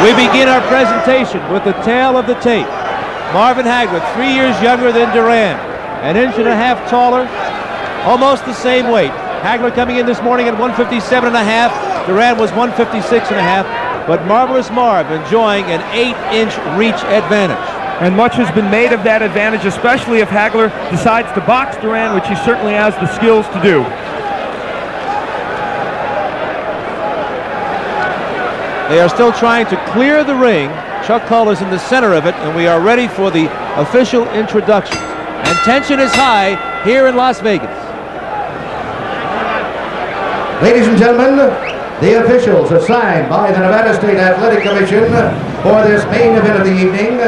We begin our presentation with the tail of the tape. Marvin Haglar, 3 years younger than Duran, an inch and a half taller, almost the same weight. Haglar coming in this morning at 157.5. Duran was 156.5. But Marvelous Marv enjoying an 8-inch reach advantage. And much has been made of that advantage, especially if Haglar decides to box Duran, which he certainly has the skills to do. They are still trying to clear the ring. Chuck Hull is in the center of it, and we are ready for the official introductions. And tension is high here in Las Vegas. Ladies and gentlemen, the officials assigned by the Nevada State Athletic Commission for this main event of the evening.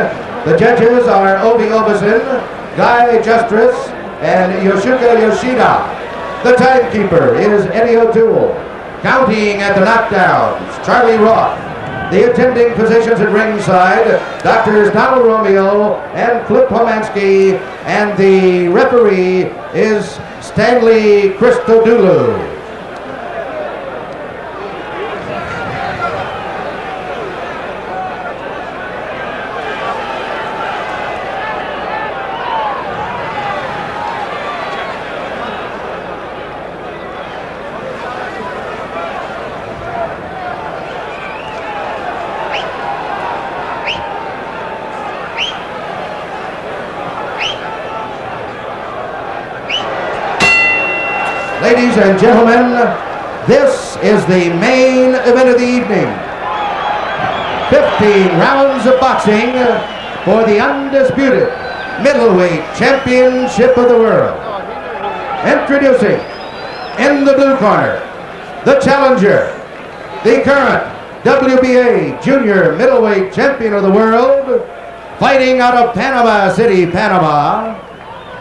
The judges are Obi Obason, Guy Justice, and Yoshika Yoshida. The timekeeper is Eddie O'Toole. Counting at the knockdowns, Charlie Roth. The attending physicians at ringside, Doctors Donald Romeo and Flip Homansky, and the referee is Stanley Christodoulou. Ladies and gentlemen, this is the main event of the evening. 15 rounds of boxing for the undisputed middleweight championship of the world. Introducing, in the blue corner, the challenger, the current WBA junior middleweight champion of the world, fighting out of Panama City, Panama,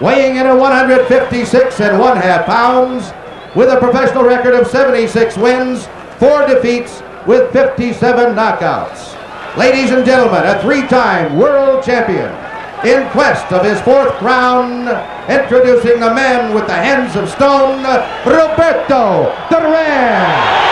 weighing in at 156.5 pounds, with a professional record of 76 wins, 4 defeats, with 57 knockouts. Ladies and gentlemen, a 3-time world champion in quest of his 4th crown, introducing the man with the hands of stone, Roberto Duran.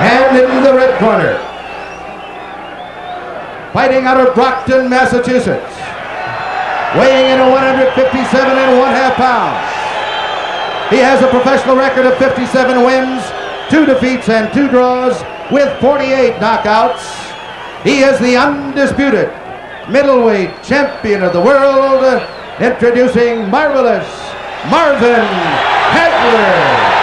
And in the red corner, fighting out of Brockton, Massachusetts, weighing in at 157.5 pounds. He has a professional record of 57 wins, 2 defeats, and 2 draws, with 48 knockouts. He is the undisputed middleweight champion of the world, introducing Marvelous Marvin Haglar.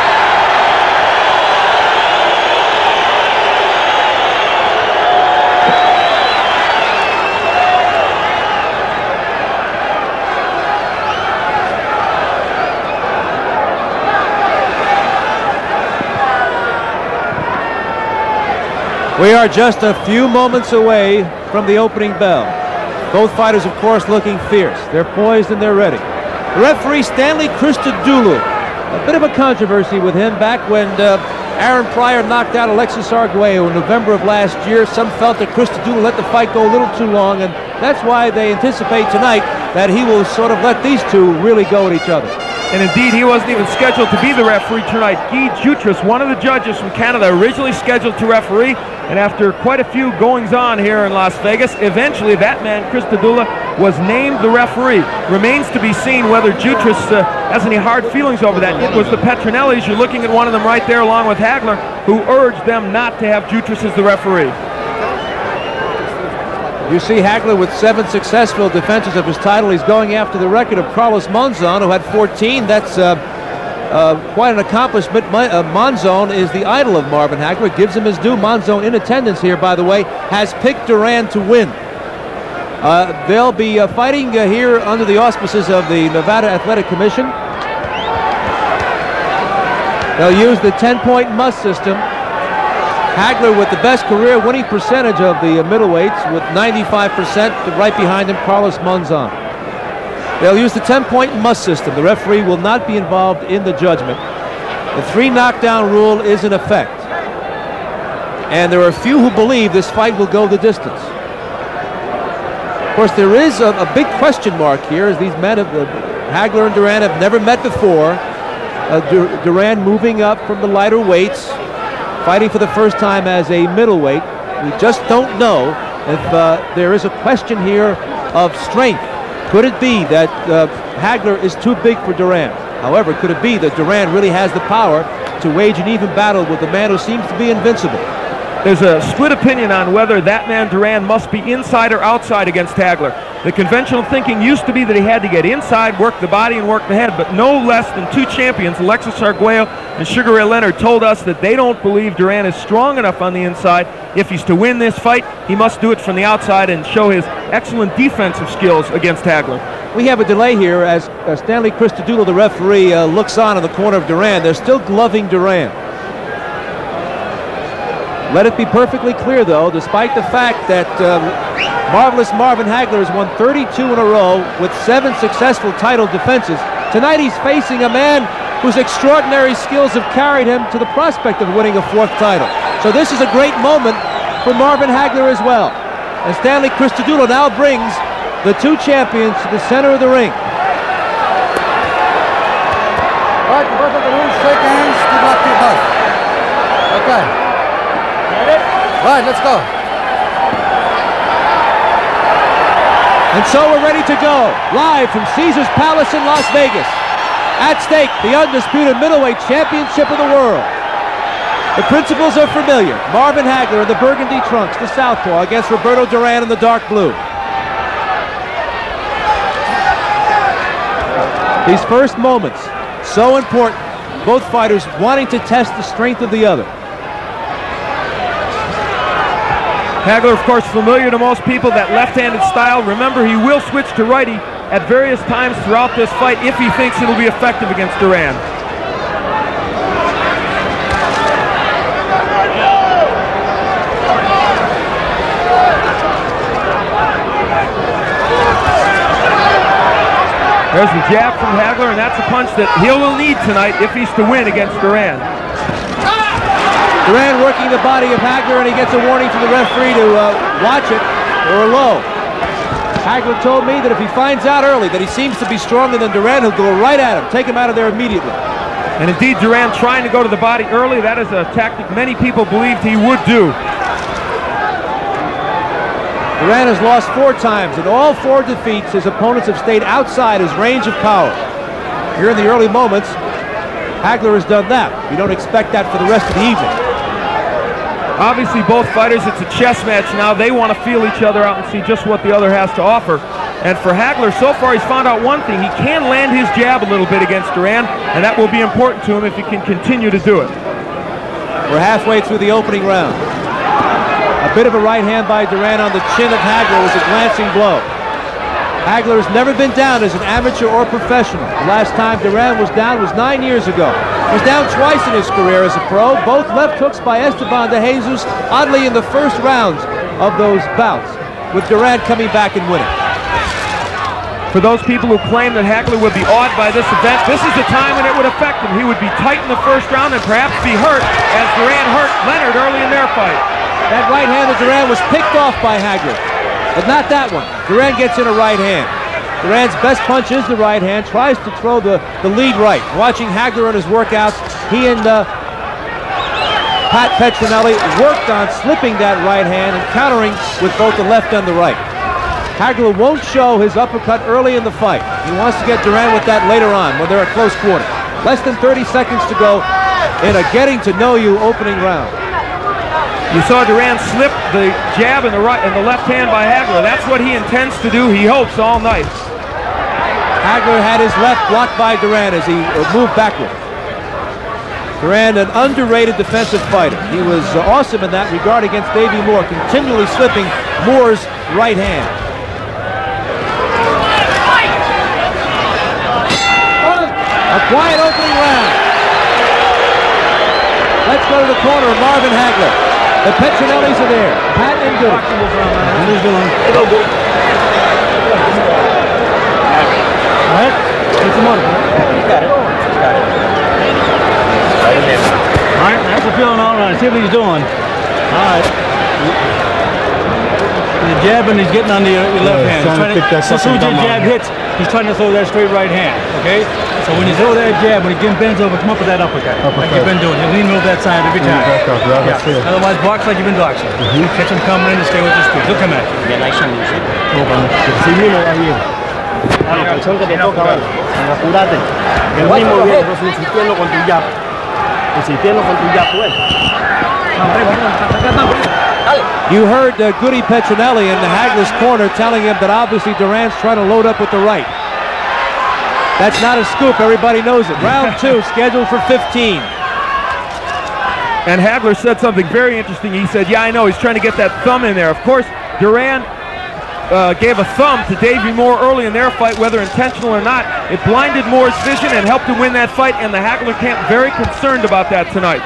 We are just a few moments away from the opening bell. Both fighters, of course, looking fierce. They're poised and they're ready. The referee, Stanley Christodoulou. A bit of a controversy with him back when Aaron Pryor knocked out Alexis Arguello in November of last year. Some felt that Christodoulou let the fight go a little too long, and that's why they anticipate tonight that he will sort of let these two really go at each other. And indeed, he wasn't even scheduled to be the referee tonight. Guy Justice, one of the judges from Canada, originally scheduled to referee, and after quite a few goings-on here in Las Vegas, eventually that man, Christodoulou, was named the referee. Remains to be seen whether Justice has any hard feelings over that. It was the Petronellis, you're looking at one of them right there along with Haglar, who urged them not to have Justice as the referee. You see Haglar with 7 successful defenses of his title. He's going after the record of Carlos Monzon, who had 14. That's quite an accomplishment. Monzon is the idol of Marvin Haglar. It gives him his due. Monzon, in attendance here, by the way, has picked Duran to win. They'll be fighting here under the auspices of the Nevada Athletic Commission. They'll use the 10-point must system. Haglar with the best career winning percentage of the middleweights with 95%, right behind him Carlos Monzon. They'll use the 10-point must system. The referee will not be involved in the judgment. The 3 knockdown rule is in effect. And there are a few who believe this fight will go the distance. Of course, there is a big question mark here, as these men, Haglar and Duran, have never met before. Duran moving up from the lighter weights, fighting for the first time as a middleweight. We just don't know if there is a question here of strength. Could it be that Haglar is too big for Duran? However, could it be that Duran really has the power to wage an even battle with the man who seems to be invincible? There's a split opinion on whether that man Duran must be inside or outside against Haglar. The conventional thinking used to be that he had to get inside, work the body, and work the head, but no less than two champions, Alexis Arguello and Sugar Ray Leonard, told us that they don't believe Duran is strong enough on the inside. If he's to win this fight, he must do it from the outside and show his excellent defensive skills against Haglar. We have a delay here as Stanley Christodoulou, the referee, looks on in the corner of Duran. They're still gloving Duran. Let it be perfectly clear, though, despite the fact that Marvelous Marvin Haglar has won 32 in a row with 7 successful title defenses, tonight he's facing a man whose extraordinary skills have carried him to the prospect of winning a 4th title. So this is a great moment for Marvin Haglar as well. And Stanley Christodoulou now brings the two champions to the center of the ring. All right, both of the rules, shake hands, good luck to you both. Okay. Right, let's go. And so we're ready to go, live from Caesars Palace in Las Vegas. At stake, the undisputed middleweight championship of the world. The principles are familiar. Marvin Haglar in the burgundy trunks, the southpaw, against Roberto Duran in the dark blue. These first moments, so important. Both fighters wanting to test the strength of the other. Haglar, of course, familiar to most people, that left-handed style. Remember, he will switch to righty at various times throughout this fight if he thinks it'll be effective against Duran. There's the jab from Haglar, and that's a punch that he will need tonight if he's to win against Duran. Duran working the body of Haglar, and he gets a warning from the referee to watch it or low. Haglar told me that if he finds out early that he seems to be stronger than Duran, he'll go right at him, take him out of there immediately. And indeed, Duran trying to go to the body early, that is a tactic many people believed he would do. Duran has lost 4 times. In all 4 defeats, his opponents have stayed outside his range of power. Here in the early moments, Haglar has done that. We don't expect that for the rest of the evening. Obviously, both fighters, it's a chess match now. They want to feel each other out and see just what the other has to offer. And for Haglar, so far, he's found out one thing. He can land his jab a little bit against Duran, and that will be important to him if he can continue to do it. We're halfway through the opening round. A bit of a right hand by Duran on the chin of Haglar was a glancing blow. Haglar has never been down as an amateur or professional. The last time Duran was down was 9 years ago. He was down twice in his career as a pro, both left hooks by Esteban de Jesus, oddly in the first rounds of those bouts, with Duran coming back and winning. For those people who claim that Haglar would be awed by this event, this is the time when it would affect him. He would be tight in the first round and perhaps be hurt, as Duran hurt Leonard early in their fight. That right hand of Duran was picked off by Haglar, but not that one. Duran gets in a right hand. Duran's best punch is the right hand, tries to throw the lead right. Watching Haglar in his workouts, he and Pat Petronelli worked on slipping that right hand and countering with both the left and the right. Haglar won't show his uppercut early in the fight. He wants to get Duran with that later on when they're at close quarter. Less than 30 seconds to go in a getting to know you opening round. You saw Duran slip the jab in the right and the left hand by Haglar. That's what he intends to do, he hopes, all night. Haglar had his left blocked by Duran as he moved backward. Duran, an underrated defensive fighter. He was awesome in that regard against Davey Moore, continually slipping Moore's right hand. A quiet opening round. Let's go to the corner of Marvin Haglar. The Petronellis are there. Pat and Duran. How you doing? All right. Take some money. You got it. All right. How's it feeling all right? See what he's doing. All right. The jab, and he's getting on the left hand. As soon as your jab hits, he's trying to throw that straight right hand. Okay? So when you throw that jab, when he bends over, come up with that uppercut. Like you've been doing. You lean over that side every time. Yeah. Otherwise, box like you've been boxing. Catch him coming in and stay with your speed. He'll come at you. Sí mismo va bien. A la canción que te toca, vale. Apúrate. El mismo bien, pero insistiendo con tu jab. Insistiendo con tu jab, pues. You heard Goody Petronelli in the Haglar's corner telling him that obviously Duran's trying to load up with the right. That's not a scoop. Everybody knows it. Round 2 scheduled for 15. And Haglar said something very interesting. He said, yeah, I know. He's trying to get that thumb in there. Of course, Duran gave a thumb to Davey Moore early in their fight, whether intentional or not. It blinded Moore's vision and helped him win that fight, and the Haglar camp very concerned about that tonight.